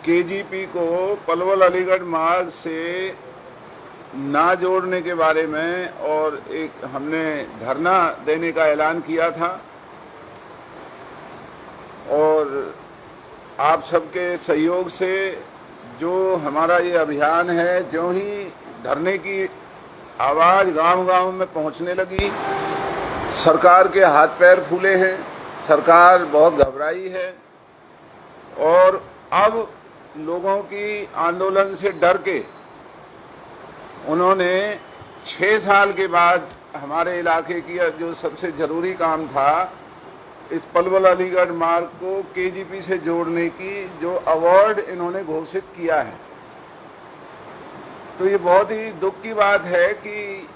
KGP को पलवल अलीगढ़ मार्ग से ना जोड़ने के बारे में और एक हमने धरना देने का ऐलान किया था और आप सबके सहयोग से जो हमारा ये अभियान है, जो ही धरने की आवाज़ गांव-गांव में पहुंचने लगी, सरकार के हाथ पैर फूले हैं, सरकार बहुत घबराई है और अब लोगों की आंदोलन से डर के उन्होंने 6 साल के बाद हमारे इलाके की जो सबसे ज़रूरी काम था, इस पलवल अलीगढ़ मार्ग को केजीपी से जोड़ने की जो अवार्ड इन्होंने घोषित किया है। तो ये बहुत ही दुख की बात है कि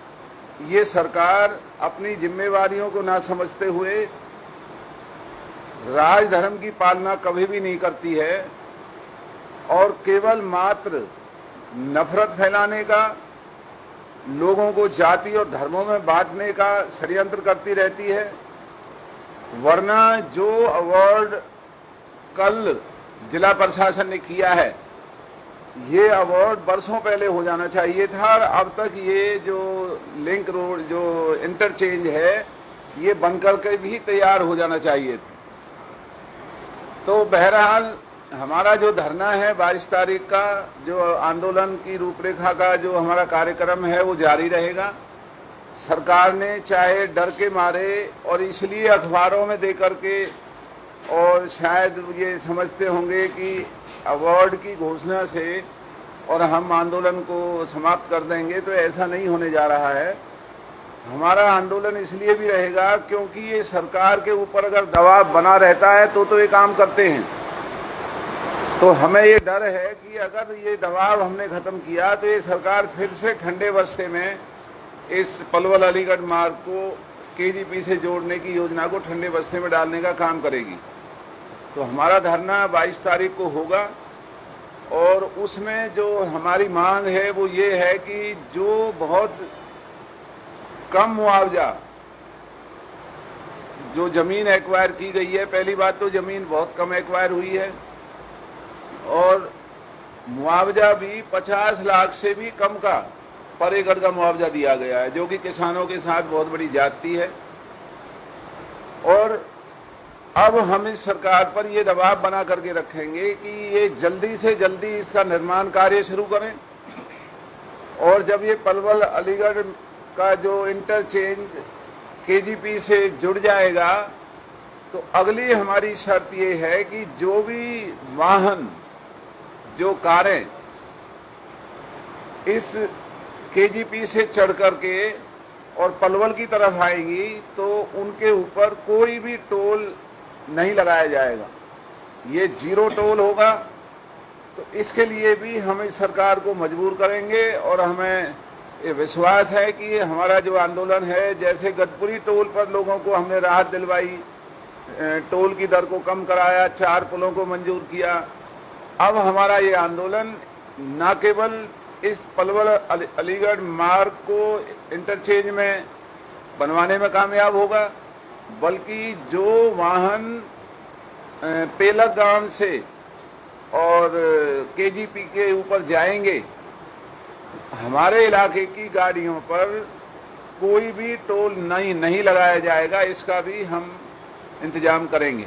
ये सरकार अपनी जिम्मेवारियों को ना समझते हुए राजधर्म की पालना कभी भी नहीं करती है और केवल मात्र नफरत फैलाने का, लोगों को जाति और धर्मों में बांटने का षड्यंत्र करती रहती है। वरना जो अवार्ड कल जिला प्रशासन ने किया है, ये अवार्ड बरसों पहले हो जाना चाहिए था और अब तक ये जो लिंक रोड, जो इंटरचेंज है, ये बनकर के भी तैयार हो जाना चाहिए था। तो बहरहाल हमारा जो धरना है 22 तारीख का, जो आंदोलन की रूपरेखा का जो हमारा कार्यक्रम है, वो जारी रहेगा। सरकार ने चाहे डर के मारे और इसलिए अखबारों में दे करके और शायद ये समझते होंगे कि अवार्ड की घोषणा से और हम आंदोलन को समाप्त कर देंगे, तो ऐसा नहीं होने जा रहा है। हमारा आंदोलन इसलिए भी रहेगा क्योंकि ये सरकार के ऊपर अगर दबाव बना रहता है तो ये काम करते हैं। तो हमें ये डर है कि अगर ये दबाव हमने खत्म किया तो ये सरकार फिर से ठंडे बस्ते में इस पलवल अलीगढ़ मार्ग को केजीपी से जोड़ने की योजना को ठंडे बस्ते में डालने का काम करेगी। तो हमारा धरना 22 तारीख को होगा और उसमें जो हमारी मांग है वो ये है कि जो बहुत कम मुआवजा जो जमीन एक्वायर की गई है, पहली बात तो जमीन बहुत कम एक्वायर हुई है और मुआवजा भी 50 लाख से भी कम का पर एकड़ का मुआवजा दिया गया है, जो कि किसानों के साथ बहुत बड़ी ज्यादती है। और अब हम इस सरकार पर ये दबाव बना करके रखेंगे कि ये जल्दी से जल्दी इसका निर्माण कार्य शुरू करें और जब ये पलवल अलीगढ़ का जो इंटरचेंज केजीपी से जुड़ जाएगा तो अगली हमारी शर्त ये है कि जो भी वाहन, जो कारें इस केजीपी से चढ़ करके और पलवल की तरफ आएंगी तो उनके ऊपर कोई भी टोल नहीं लगाया जाएगा, ये 0 टोल होगा। तो इसके लिए भी हम इस सरकार को मजबूर करेंगे और हमें ये विश्वास है कि हमारा जो आंदोलन है, जैसे गदपुरी टोल पर लोगों को हमने राहत दिलवाई, टोल की दर को कम कराया, 4 पुलों को मंजूर किया, अब हमारा ये आंदोलन न केवल इस पलवल अलीगढ़ मार्ग को इंटरचेंज में बनवाने में कामयाब होगा, बल्कि जो वाहन पेलक गांव से और केजीपी के ऊपर जाएंगे, हमारे इलाके की गाड़ियों पर कोई भी टोल नहीं लगाया जाएगा, इसका भी हम इंतजाम करेंगे।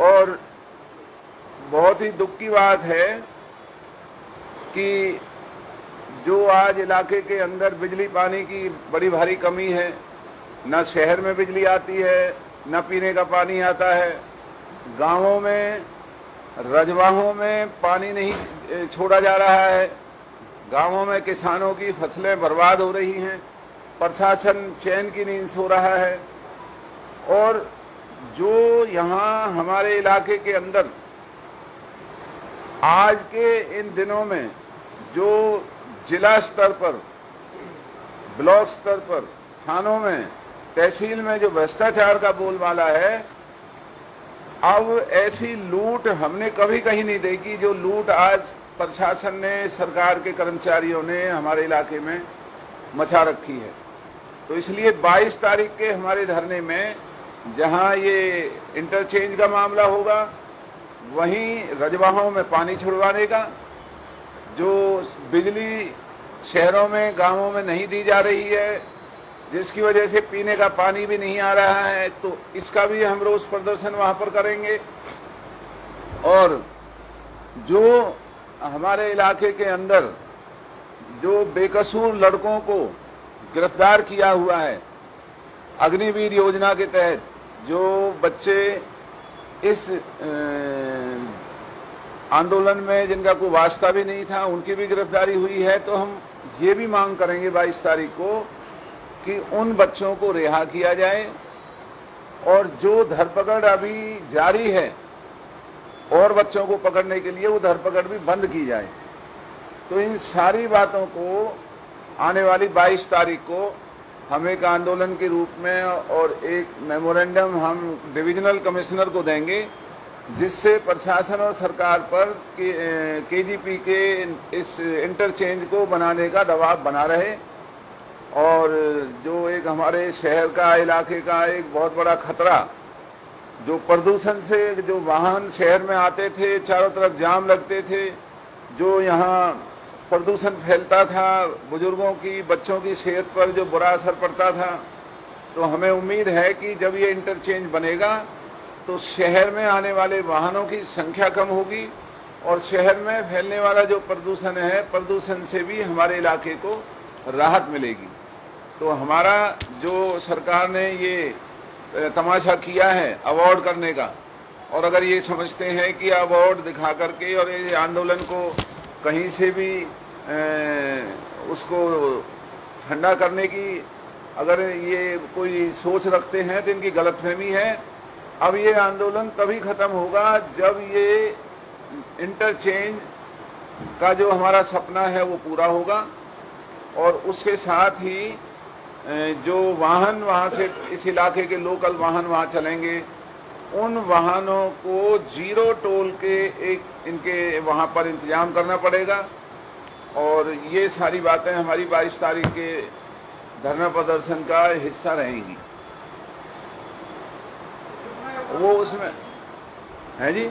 और बहुत ही दुख की बात है कि जो आज इलाके के अंदर बिजली पानी की बड़ी भारी कमी है, न शहर में बिजली आती है, न पीने का पानी आता है, गांवों में रजवाहों में पानी नहीं छोड़ा जा रहा है, गांवों में किसानों की फसलें बर्बाद हो रही हैं, प्रशासन चैन की नींद सो रहा है। और जो यहाँ हमारे इलाके के अंदर आज के इन दिनों में जो जिला स्तर पर, ब्लॉक स्तर पर, थानों में, तहसील में जो भ्रष्टाचार का बोलबाला है, अब ऐसी लूट हमने कभी कहीं नहीं देखी जो लूट आज प्रशासन ने, सरकार के कर्मचारियों ने हमारे इलाके में मचा रखी है। तो इसलिए 22 तारीख के हमारे धरने में, जहां ये इंटरचेंज का मामला होगा वहीं रजवाहों में पानी छुड़वाने का, जो बिजली शहरों में गांवों में नहीं दी जा रही है, जिसकी वजह से पीने का पानी भी नहीं आ रहा है, तो इसका भी हम रोष प्रदर्शन वहां पर करेंगे। और जो हमारे इलाके के अंदर जो बेकसूर लड़कों को गिरफ्तार किया हुआ है अग्निवीर योजना के तहत, जो बच्चे इस आंदोलन में जिनका कोई वास्ता भी नहीं था, उनकी भी गिरफ्तारी हुई है, तो हम ये भी मांग करेंगे 22 तारीख को कि उन बच्चों को रिहा किया जाए और जो धरपकड़ अभी जारी है और बच्चों को पकड़ने के लिए वो धरपकड़ भी बंद की जाए। तो इन सारी बातों को आने वाली 22 तारीख को हम एक आंदोलन के रूप में और एक मेमोरेंडम हम डिविजनल कमिश्नर को देंगे, जिससे प्रशासन और सरकार पर केजीपी के इस इंटरचेंज को बनाने का दबाव बना रहे। और जो एक हमारे शहर का, इलाके का एक बहुत बड़ा खतरा, जो प्रदूषण से, जो वाहन शहर में आते थे, चारों तरफ जाम लगते थे, जो यहाँ प्रदूषण फैलता था, बुजुर्गों की, बच्चों की सेहत पर जो बुरा असर पड़ता था, तो हमें उम्मीद है कि जब ये इंटरचेंज बनेगा तो शहर में आने वाले वाहनों की संख्या कम होगी और शहर में फैलने वाला जो प्रदूषण है, प्रदूषण से भी हमारे इलाके को राहत मिलेगी। तो हमारा जो सरकार ने ये तमाशा किया है अवार्ड करने का, और अगर ये समझते हैं कि अवार्ड दिखा करके और ये आंदोलन को कहीं से भी उसको ठंडा करने की अगर ये कोई सोच रखते हैं तो इनकी गलतफहमी है। अब ये आंदोलन तभी खत्म होगा जब ये इंटरचेंज का जो हमारा सपना है वो पूरा होगा, और उसके साथ ही जो वाहन वहाँ से, इस इलाके के लोकल वाहन वहाँ चलेंगे, उन वाहनों को जीरो टोल के एक इनके वहाँ पर इंतजाम करना पड़ेगा। और ये सारी बातें हमारी 22 तारीख के धरना प्रदर्शन का हिस्सा रहेंगी। वो उसमें है जी,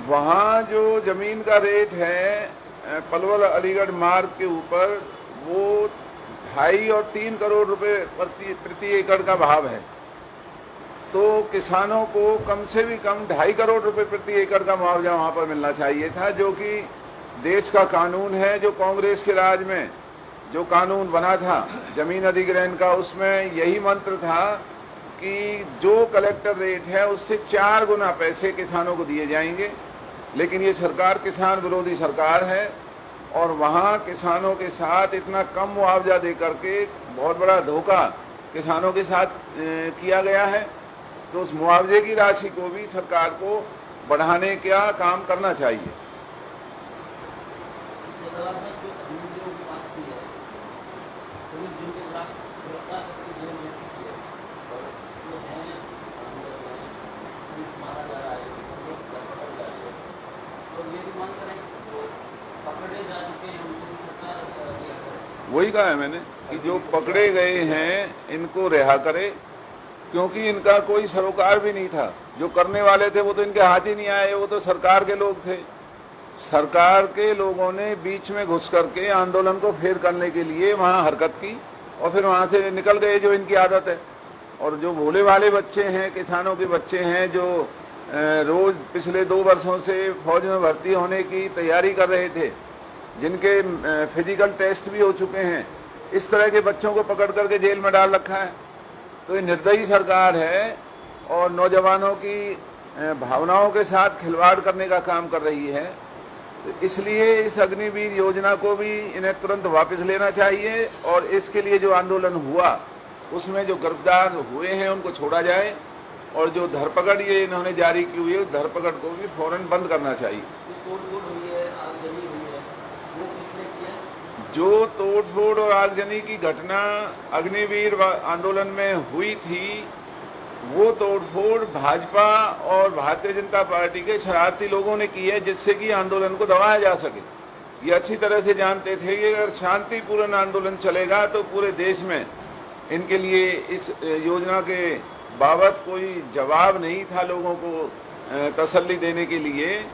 वहाँ जो जमीन का रेट है पलवल अलीगढ़ मार्ग के ऊपर, वो 2.5 और 3 करोड़ रुपए प्रति एकड़ का भाव है। तो किसानों को कम से भी कम 2.5 करोड़ रुपए प्रति एकड़ का मुआवजा वहां पर मिलना चाहिए था, जो कि देश का कानून है। जो कांग्रेस के राज में जो कानून बना था जमीन अधिग्रहण का, उसमें यही मंत्र था कि जो कलेक्टर रेट है उससे 4 गुना पैसे किसानों को दिए जाएंगे। लेकिन ये सरकार किसान विरोधी सरकार है और वहाँ किसानों के साथ इतना कम मुआवजा दे करके बहुत बड़ा धोखा किसानों के साथ किया गया है। तो उस मुआवजे की राशि को भी सरकार को बढ़ाने का काम करना चाहिए। वही कहा है मैंने कि जो पकड़े गए हैं इनको रिहा करे, क्योंकि इनका कोई सरोकार भी नहीं था। जो करने वाले थे वो तो इनके हाथ ही नहीं आए, वो तो सरकार के लोग थे। सरकार के लोगों ने बीच में घुस करके आंदोलन को फेर करने के लिए वहां हरकत की और फिर वहां से निकल गए, जो इनकी आदत है। और जो भोले वाले बच्चे हैं, किसानों के बच्चे हैं, जो रोज पिछले 2 वर्षों से फौज में भर्ती होने की तैयारी कर रहे थे, जिनके फिजिकल टेस्ट भी हो चुके हैं, इस तरह के बच्चों को पकड़ करके जेल में डाल रखा है। तो ये निर्दयी सरकार है और नौजवानों की भावनाओं के साथ खिलवाड़ करने का काम कर रही है। तो इसलिए इस अग्निवीर योजना को भी इन्हें तुरंत वापस लेना चाहिए और इसके लिए जो आंदोलन हुआ उसमें जो गिरफ्तार हुए हैं उनको छोड़ा जाए, और जो धरपकड़ ये इन्होंने जारी की हुई है उस धरपकड़ को भी फौरन बंद करना चाहिए। जो तोड़फोड़ और आगजनी की घटना अग्निवीर आंदोलन में हुई थी, वो तोड़फोड़ भाजपा और भारतीय जनता पार्टी के शरारती लोगों ने की है, जिससे कि आंदोलन को दबाया जा सके। ये अच्छी तरह से जानते थे कि अगर शांतिपूर्ण आंदोलन चलेगा तो पूरे देश में इनके लिए इस योजना के बाबत कोई जवाब नहीं था लोगों को तसल्ली देने के लिए,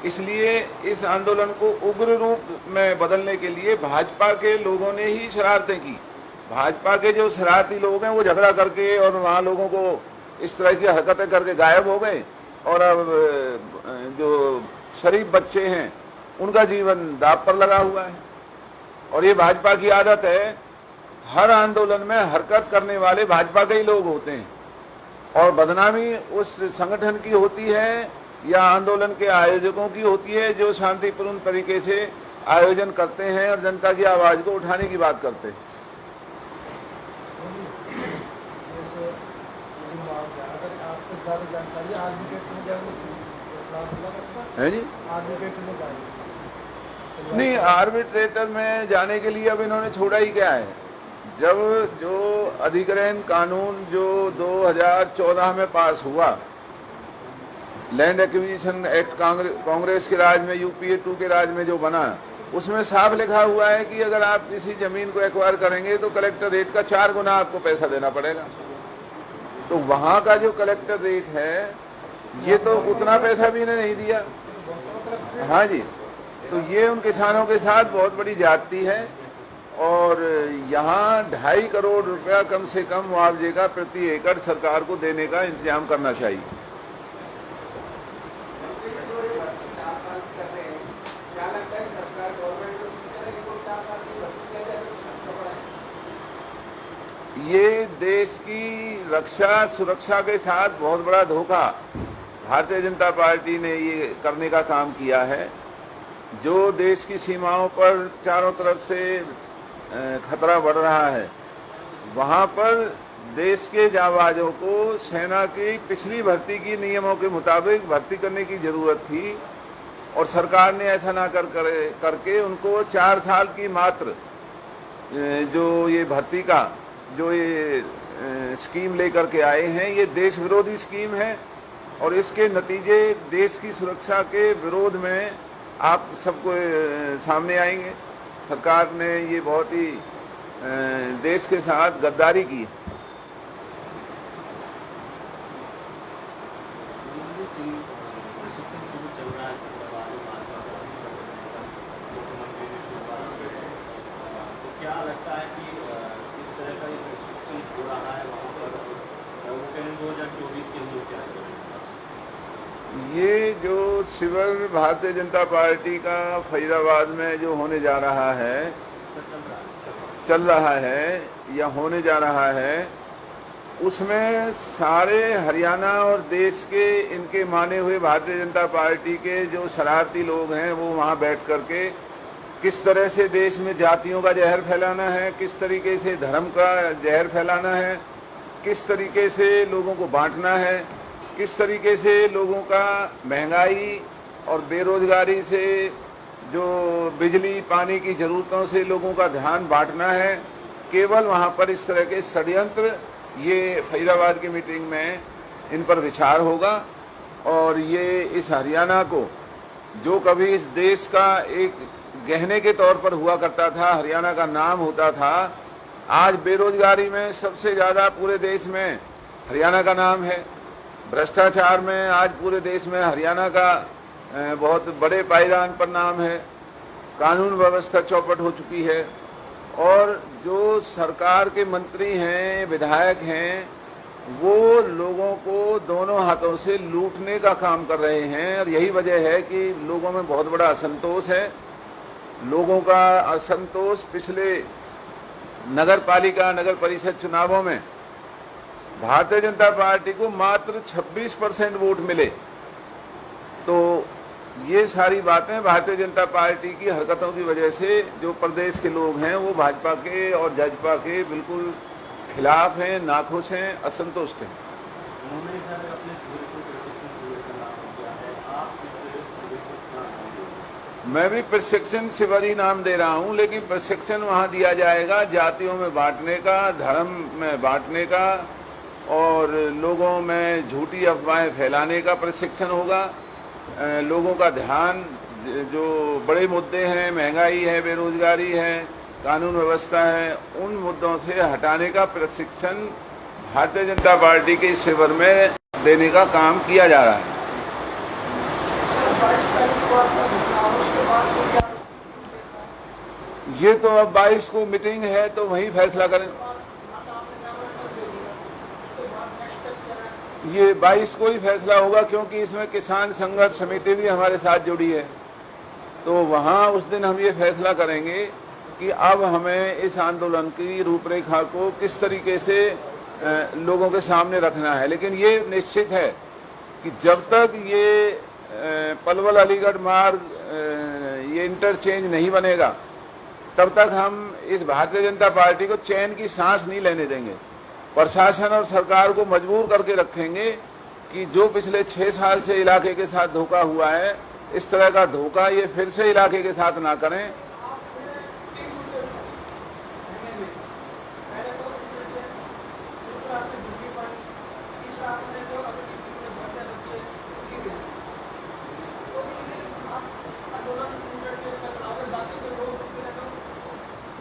इसलिए इस आंदोलन को उग्र रूप में बदलने के लिए भाजपा के लोगों ने ही शरारतें की। भाजपा के जो शरारती लोग हैं वो झगड़ा करके और वहाँ लोगों को इस तरह की हरकतें करके गायब हो गए, और अब जो शरीफ बच्चे हैं उनका जीवन दांव पर लगा हुआ है। और ये भाजपा की आदत है, हर आंदोलन में हरकत करने वाले भाजपा के ही लोग होते हैं, और बदनामी उस संगठन की होती है या आंदोलन के आयोजकों की होती है जो शांतिपूर्ण तरीके से आयोजन करते हैं और जनता की आवाज को उठाने की बात करते हैं। है जी, नहीं, आर्बिट्रेटर में जाने के लिए अब इन्होंने छोड़ा ही क्या है। जब जो अधिग्रहण कानून जो 2014 में पास हुआ, लैंड एक्विजिशन एक्ट, कांग्रेस के राज में, यूपीए 2 के राज में जो बना, उसमें साफ लिखा हुआ है कि अगर आप किसी जमीन को एक्वायर करेंगे तो कलेक्टर रेट का 4 गुना आपको पैसा देना पड़ेगा। तो वहां का जो कलेक्टर रेट है ये तो उतना पैसा भी इन्हें नहीं दिया। हाँ जी, तो ये उन किसानों के साथ बहुत बड़ी ज्यादती है, और यहाँ 2.5 करोड़ रुपया कम से कम मुआवजे का प्रति एकड़ सरकार को देने का इंतजाम करना चाहिए। ये देश की रक्षा सुरक्षा के साथ बहुत बड़ा धोखा भारतीय जनता पार्टी ने ये करने का काम किया है। जो देश की सीमाओं पर चारों तरफ से खतरा बढ़ रहा है, वहां पर देश के जाबाजों को सेना की पिछली भर्ती की नियमों के मुताबिक भर्ती करने की जरूरत थी, और सरकार ने ऐसा ना करके उनको 4 साल की मात्र जो ये भर्ती का जो ये स्कीम लेकर के आए हैं, ये देश विरोधी स्कीम है, और इसके नतीजे देश की सुरक्षा के विरोध में आप सबको सामने आएंगे। सरकार ने ये बहुत ही देश के साथ गद्दारी की। क्या लगता है कि इस तरह का प्रशिक्षण हो रहा है वहाँ पर, वो कहें 2024 के लिए क्या करेंगे? ये जो शिविर भारतीय जनता पार्टी का फरीदाबाद में जो होने जा रहा है, चल रहा है या होने जा रहा है, उसमें सारे हरियाणा और देश के इनके माने हुए भारतीय जनता पार्टी के जो शरारती लोग हैं वो वहाँ बैठ करके किस तरह से देश में जातियों का जहर फैलाना है, किस तरीके से धर्म का जहर फैलाना है, किस तरीके से लोगों को बांटना है, किस तरीके से लोगों का महंगाई और बेरोजगारी से जो बिजली पानी की ज़रूरतों से लोगों का ध्यान बांटना है। केवल वहाँ पर इस तरह के षड्यंत्र, ये फरीदाबाद की मीटिंग में इन पर विचार होगा, और ये इस हरियाणा को जो कभी इस देश का एक गहने के तौर पर हुआ करता था, हरियाणा का नाम होता था, आज बेरोजगारी में सबसे ज़्यादा पूरे देश में हरियाणा का नाम है। भ्रष्टाचार में आज पूरे देश में हरियाणा का बहुत बड़े पायदान पर नाम है। कानून व्यवस्था चौपट हो चुकी है, और जो सरकार के मंत्री हैं, विधायक हैं, वो लोगों को दोनों हाथों से लूटने का काम कर रहे हैं। और यही वजह है कि लोगों में बहुत बड़ा असंतोष है। लोगों का असंतोष पिछले नगर पालिका, नगर परिषद चुनावों में भारतीय जनता पार्टी को मात्र 26% वोट मिले। तो ये सारी बातें भारतीय जनता पार्टी की हरकतों की वजह से जो प्रदेश के लोग हैं वो भाजपा के और जजपा के बिल्कुल खिलाफ हैं, नाखुश हैं, असंतुष्ट हैं। मैं भी प्रशिक्षण शिविर ही नाम दे रहा हूं, लेकिन प्रशिक्षण वहां दिया जाएगा जातियों में बांटने का, धर्म में बांटने का, और लोगों में झूठी अफवाहें फैलाने का प्रशिक्षण होगा। लोगों का ध्यान जो बड़े मुद्दे हैं, महंगाई है, बेरोजगारी है, कानून व्यवस्था है, उन मुद्दों से हटाने का प्रशिक्षण भारतीय जनता पार्टी के इस शिविर में देने का काम किया जा रहा है। ये तो अब 22 को मीटिंग है तो वहीं फैसला करें। ये 22 को ही फैसला होगा, क्योंकि इसमें किसान संघर्ष समिति भी हमारे साथ जुड़ी है। तो वहां उस दिन हम ये फैसला करेंगे कि अब हमें इस आंदोलन की रूपरेखा को किस तरीके से लोगों के सामने रखना है। लेकिन ये निश्चित है कि जब तक ये पलवल अलीगढ़ मार्ग ये इंटरचेंज नहीं बनेगा, तब तक हम इस भारतीय जनता पार्टी को चैन की सांस नहीं लेने देंगे। प्रशासन और सरकार को मजबूर करके रखेंगे कि जो पिछले 6 साल से इलाके के साथ धोखा हुआ है, इस तरह का धोखा ये फिर से इलाके के साथ ना करें।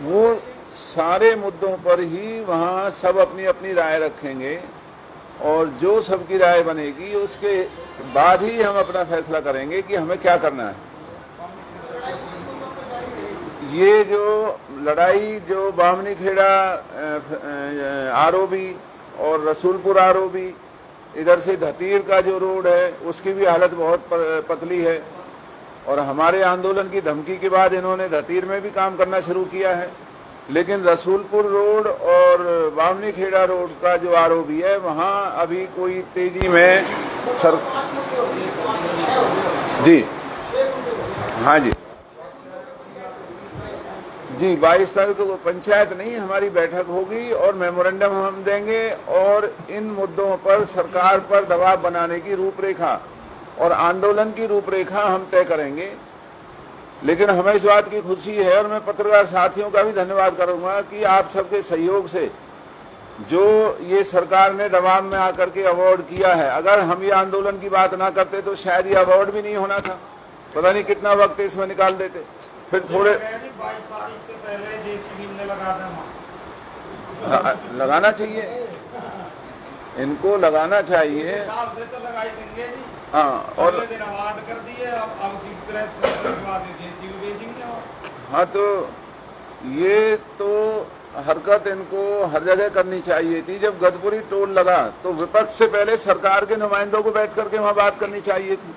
वो सारे मुद्दों पर ही वहाँ सब अपनी अपनी राय रखेंगे और जो सबकी राय बनेगी उसके बाद ही हम अपना फैसला करेंगे कि हमें क्या करना है। ये जो लड़ाई जो बामनी खेड़ा आरओबी और रसूलपुर आरओबी, इधर से धतीर का जो रोड है उसकी भी हालत बहुत पतली है और हमारे आंदोलन की धमकी के बाद इन्होंने धतीर में भी काम करना शुरू किया है। लेकिन रसूलपुर रोड और बामनी खेड़ा रोड का जो आरओबी है वहाँ अभी कोई तेजी में जी हाँ जी 22 तारीख को पंचायत नहीं हमारी बैठक होगी और मेमोरेंडम हम देंगे और इन मुद्दों पर सरकार पर दबाव बनाने की रूपरेखा और आंदोलन की रूपरेखा हम तय करेंगे। लेकिन हमें इस बात की खुशी है और मैं पत्रकार साथियों का भी धन्यवाद करूंगा कि आप सबके सहयोग से जो ये सरकार ने दबाव में आकर के अवार्ड किया है, अगर हम ये आंदोलन की बात ना करते तो शायद ये अवार्ड भी नहीं होना था। पता नहीं कितना वक्त इसमें निकाल देते। फिर थोड़े 22 तारीख से पहले जेसीबी ने लगा लगाना चाहिए, इनको लगाना चाहिए। साल से तो लगाई देंगे जी। हाँ, और दिन अवार्ड कर दिए, अब की प्रेस कॉन्फ्रेंस के बाद जेसीबी भेजेंगे। हाँ, तो ये तो हरकत इनको हर जगह करनी चाहिए थी। जब गदपुरी टोल लगा तो विपक्ष से पहले सरकार के नुमाइंदों को बैठ करके वहां बात करनी चाहिए थी।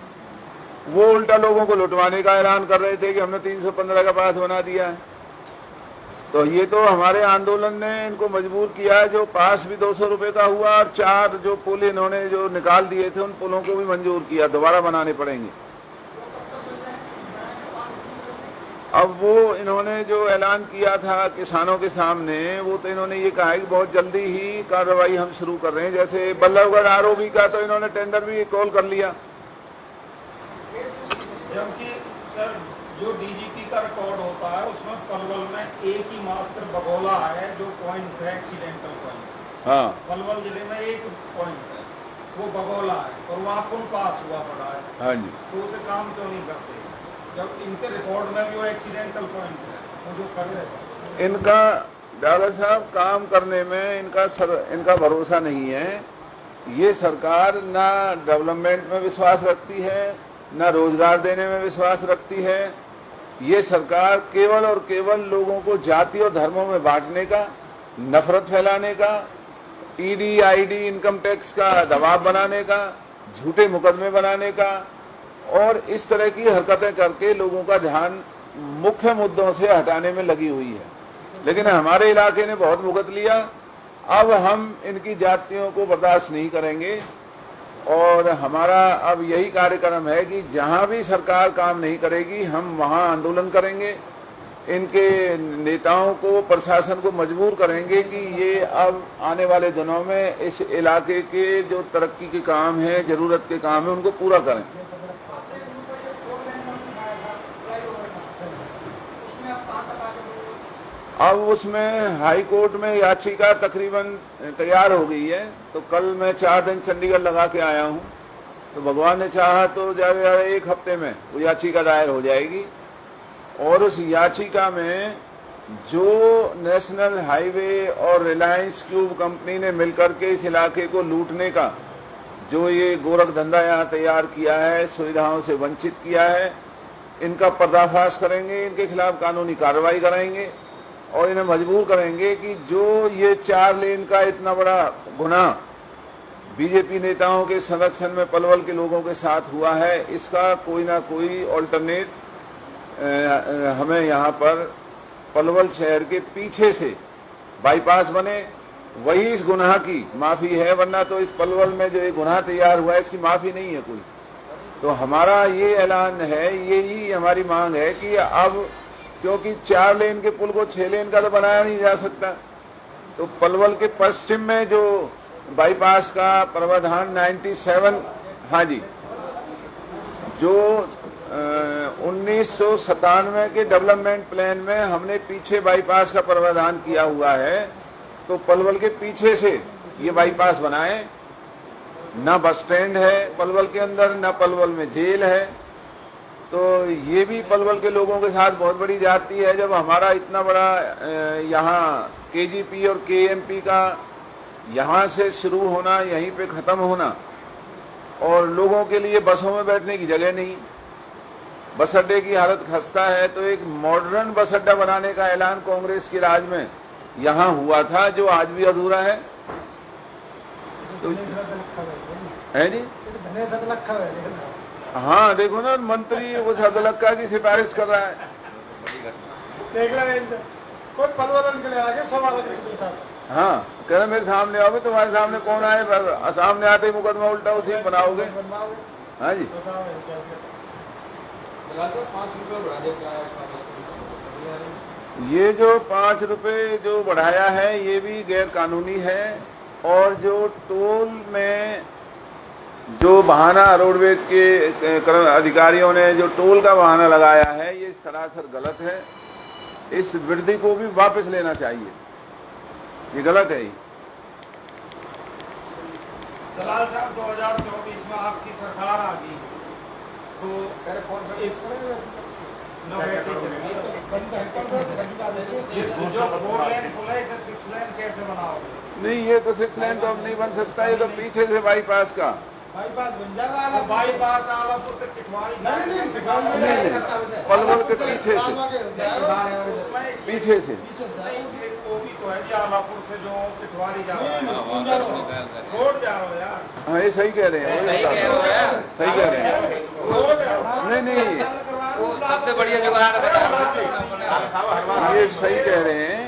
वो उल्टा लोगों को लुटवाने का ऐलान कर रहे थे कि हमने 315 का पास बना दिया है। तो ये तो हमारे आंदोलन ने इनको मजबूर किया है। जो पास भी 200 रुपए का हुआ और 4 जो पुल इन्होंने जो निकाल दिए थे उन पुलों को भी मंजूर किया, दोबारा बनाने पड़ेंगे। अब वो इन्होंने जो ऐलान किया था किसानों के सामने, वो तो इन्होंने ये कहा है कि बहुत जल्दी ही कार्रवाई हम शुरू कर रहे हैं। जैसे बल्लभगढ़ आरओबी का तो इन्होंने टेंडर भी कॉल कर लिया। जबकि सर जो डीजीपी का रिकॉर्ड होता है उसमें पलवल में एक ही मात्र बगोला है जो पॉइंट है, एक्सीडेंटल पॉइंट। हाँ, पलवल जिले में एक पॉइंट है, वो बगोला है और वहाँ पुल पास हुआ पड़ा है। हाँ जी, तो उसे काम क्यों नहीं करते जब इनके रिकॉर्ड में भी वो एक्सीडेंटल पॉइंट है, वो जो कर रहे हैं। इनका डॉक्टर साहब काम करने में इनका भरोसा नहीं है। ये सरकार ना डेवलपमेंट में विश्वास रखती है, ना रोजगार देने में विश्वास रखती है। ये सरकार केवल और केवल लोगों को जाति और धर्मों में बांटने का, नफरत फैलाने का, ईडी आईडी इनकम टैक्स का दबाव बनाने का, झूठे मुकदमे बनाने का और इस तरह की हरकतें करके लोगों का ध्यान मुख्य मुद्दों से हटाने में लगी हुई है। लेकिन हमारे इलाके ने बहुत भुगत लिया। अब हम इनकी जातियों को बर्दाश्त नहीं करेंगे और हमारा अब यही कार्यक्रम है कि जहां भी सरकार काम नहीं करेगी हम वहां आंदोलन करेंगे। इनके नेताओं को, प्रशासन को मजबूर करेंगे कि ये अब आने वाले दिनों में इस इलाके के जो तरक्की के काम है, जरूरत के काम है, उनको पूरा करें। अब उसमें हाई कोर्ट में याचिका तकरीबन तैयार हो गई है। तो कल मैं 4 दिन चंडीगढ़ लगा के आया हूं। तो भगवान ने चाहा तो ज़्यादा से ज़्यादा 1 हफ्ते में वो याचिका दायर हो जाएगी और उस याचिका में जो नेशनल हाईवे और रिलायंस क्यूब कंपनी ने मिलकर के इस इलाके को लूटने का जो ये गोरख धंधा यहाँ तैयार किया है, सुविधाओं से वंचित किया है, इनका पर्दाफाश करेंगे, इनके खिलाफ कानूनी कार्रवाई कराएंगे और इन्हें मजबूर करेंगे कि जो ये 4 लेन का इतना बड़ा गुनाह बीजेपी नेताओं के संरक्षण में पलवल के लोगों के साथ हुआ है, इसका कोई ना कोई ऑल्टरनेट हमें यहाँ पर पलवल शहर के पीछे से बाईपास बने, वही इस गुनाह की माफी है, वरना तो इस पलवल में जो ये गुनाह तैयार हुआ है इसकी माफी नहीं है कोई। तो हमारा ये ऐलान है, यही हमारी मांग है कि अब क्योंकि 4 लेन के पुल को 6 लेन का तो बनाया नहीं जा सकता, तो पलवल के पश्चिम में जो बाईपास का प्रावधान 97, हाँ जी, जो 1997 के डेवलपमेंट प्लान में हमने पीछे बाईपास का प्रावधान किया हुआ है, तो पलवल के पीछे से ये बाईपास बनाए। ना बस स्टैंड है पलवल के अंदर, ना पलवल में जेल है, तो ये भी पलवल के लोगों के साथ बहुत बड़ी जाती है। जब हमारा इतना बड़ा यहाँ केजीपी और केएमपी का यहाँ से शुरू होना, यहीं पे ख़त्म होना, और लोगों के लिए बसों में बैठने की जगह नहीं, बस अड्डे की हालत खस्ता है, तो एक मॉडर्न बस अड्डा बनाने का ऐलान कांग्रेस के राज में यहाँ हुआ था, जो आज भी अधूरा है। तो है जी, हाँ देखो ना, मंत्री उस अदलक्का की सिफारिश कर रहा है। हाँ, कह रहे मेरे सामने आओगे, तुम्हारे सामने कौन आए, सामने आते ही मुकदमा उल्टा उसी में बनाओगे। हाँ जी, ये जो 5 रुपए जो बढ़ाया है ये भी गैर कानूनी है, और जो टोल में जो बहाना रोडवेज के अधिकारियों ने जो टोल का बहाना लगाया है, ये सरासर गलत है। इस वृद्धि को भी वापस लेना चाहिए, ये गलत है। दलाल साहब 2024 में आपकी सरकार आ गई, तो इस जो 4 लेन खुला है, इसे 6 लेन कैसे बनाओगे? नहीं, ये तो 6 लेन तो अब नहीं बन सकता, ये तो पीछे से बाईपास का बाईपास बन जाएगा। बाईपास आलापुर से किटवाड़ी पलवल के पीछे से, पीछे से वो भी तो है जी, आलापुर से जो किटवाड़ी जा रहा है, रोड जा रहा है यार। हाँ, ये सही कह रहे हैं, सही कह रहे हैं। नहीं, सबसे बढ़िया जुगाड़ ये सही कह रहे हैं।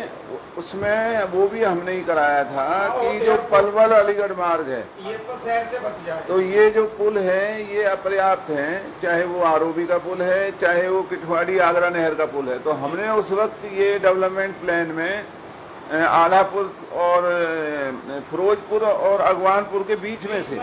उसमें वो भी हमने ही कराया था कि जो पलवल अलीगढ़ मार्ग है, ये तो शहर से बच जाए, तो ये जो पुल है ये अपर्याप्त है, चाहे वो आरओबी का पुल है, चाहे वो किटवाड़ी आगरा नहर का पुल है। तो हमने उस वक्त ये डेवलपमेंट प्लान में आलापुर और फिरोजपुर और अगवानपुर के बीच में से